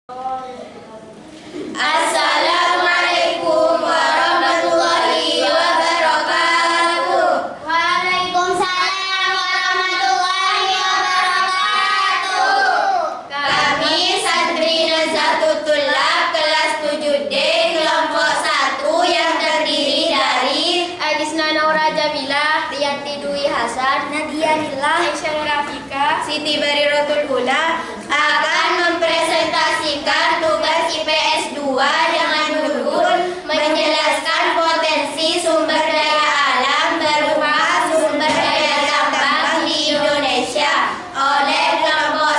Assalamualaikum warahmatullahi wabarakatuh. Waalaikumsalam warahmatullahi wabarakatuh. Kami santri Nazatul Tulab kelas 7D kelompok 1 yang terdiri dari Agisna Naura Jamila, Riyanti Dwi Hasan, Nadia Nila, Aisyah Rafika, Siti Bariratul Ula akan mempresentasikan tugas IPS 2 dengan judul menjelaskan potensi sumber daya alam berupa sumber daya tambang di Indonesia oleh kelompok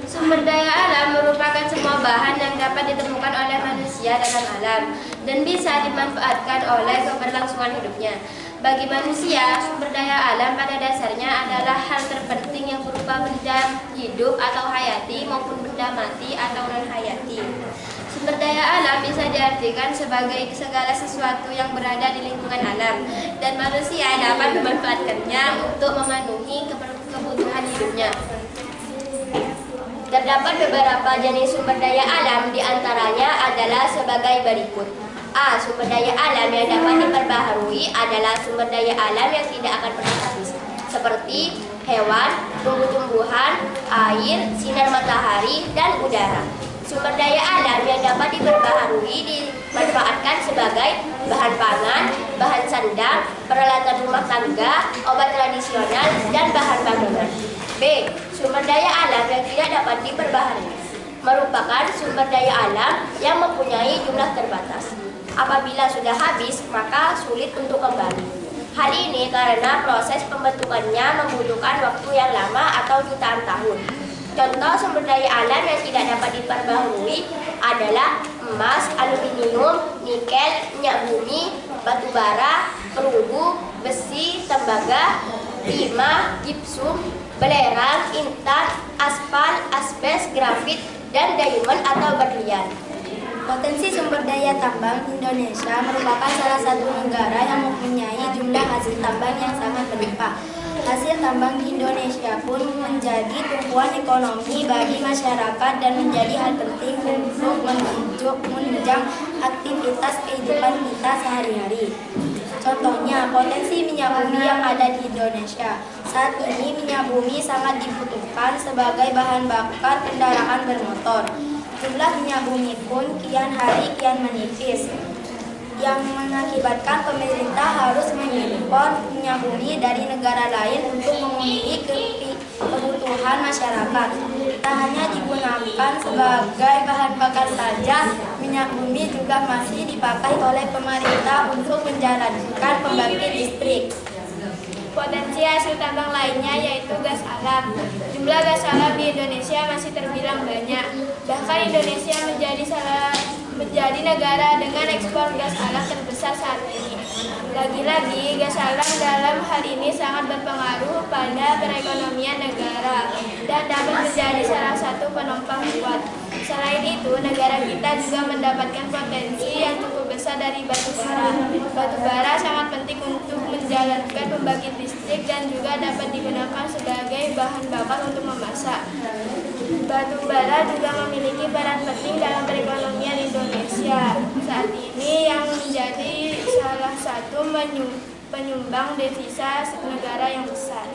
1. Sumber daya alam merupakan semua bahan yang dapat ditemukan oleh manusia dalam alam dan bisa dimanfaatkan oleh keberlangsungan hidupnya. Bagi manusia, sumber daya alam pada dasarnya adalah hal terpenting yang berupa benda hidup atau hayati maupun benda mati atau non-hayati. Sumber daya alam bisa diartikan sebagai segala sesuatu yang berada di lingkungan alam dan manusia dapat memanfaatkannya untuk memenuhi kebutuhan hidupnya. Terdapat beberapa jenis sumber daya alam, diantaranya adalah sebagai berikut. A. Sumber daya alam yang dapat diperbaharui adalah sumber daya alam yang tidak akan pernah habis, seperti hewan, tumbuh-tumbuhan, air, sinar matahari, dan udara. Sumber daya alam yang dapat diperbaharui dimanfaatkan sebagai bahan pangan, bahan sandang, peralatan rumah tangga, obat tradisional, dan bahan bangunan. B. Sumber daya alam yang tidak dapat diperbaharui merupakan sumber daya alam yang mempunyai jumlah terbatas. Apabila sudah habis, maka sulit untuk kembali. Hal ini karena proses pembentukannya membutuhkan waktu yang lama atau jutaan tahun. Contoh sumber daya alam yang tidak dapat diperbaharui adalah emas, aluminium, nikel, minyak bumi, batu bara, perunggu, besi, tembaga, timah, gipsum, belerang, intan, aspal, asbes, grafit, dan diamond atau berlian. Potensi sumber daya tambang Indonesia merupakan salah satu negara yang mempunyai jumlah hasil tambang yang sangat berlimpah. Hasil tambang di Indonesia pun menjadi tumpuan ekonomi bagi masyarakat dan menjadi hal penting untuk menunjang aktivitas kehidupan kita sehari-hari. Contohnya, potensi minyak bumi yang ada di Indonesia. Saat ini minyak bumi sangat dibutuhkan sebagai bahan bakar kendaraan bermotor. Jumlah minyak bumi pun kian hari kian menipis, yang mengakibatkan pemerintah harus mengimpor minyak bumi dari negara lain untuk memenuhi kebutuhan masyarakat. Tak hanya digunakan sebagai bahan bakar saja, minyak bumi juga masih dipakai oleh pemerintah untuk menjalankan pembangkit listrik. Potensi hasil tambang lainnya yaitu gas alam. Jumlah gas alam di Indonesia masih terbilang banyak. Bahkan Indonesia menjadi negara dengan ekspor gas alam terbesar saat ini. Lagi-lagi, gas alam dalam hal ini sangat berpengaruh pada perekonomian negara dan dapat menjadi salah satu penopang kuat. Selain itu, negara kita juga mendapatkan potensi yang cukup besar dari batu bara. Batu bara sangat penting untuk menjalankan pembangkit listrik dan juga dapat digunakan sebagai bahan bakar untuk memasak. Batu bara juga memiliki peran penting dalam perekonomian Indonesia saat ini yang menjadi salah satu penyumbang devisa negara yang besar.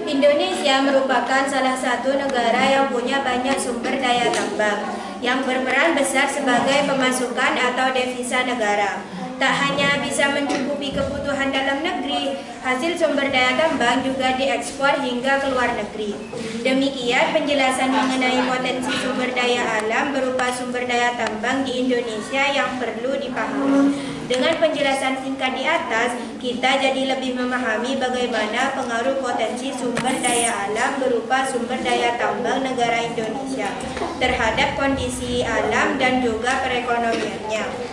Indonesia merupakan salah satu negara yang punya banyak sumber daya tambang yang berperan besar sebagai pemasukan atau devisa negara. Tak hanya bisa mencukupi kebutuhan dalam negeri, hasil sumber daya tambang juga diekspor hingga ke luar negeri. Demikian penjelasan mengenai potensi sumber daya alam berupa sumber daya tambang di Indonesia yang perlu dipahami. Dengan penjelasan singkat di atas, kita jadi lebih memahami bagaimana pengaruh potensi sumber daya alam berupa sumber daya tambang negara Indonesia terhadap kondisi alam dan juga perekonomiannya.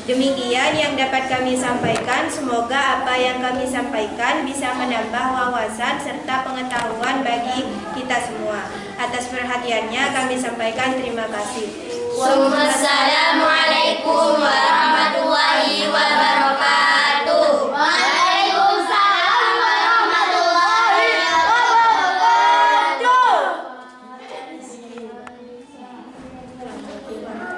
Demikian yang dapat kami sampaikan. Semoga apa yang kami sampaikan bisa menambah wawasan serta pengetahuan bagi kita semua. Atas perhatiannya kami sampaikan terima kasih. Wassalamualaikum warahmatullahi wabarakatuh. Waalaikumsalam warahmatullahi wabarakatuh. Iwan.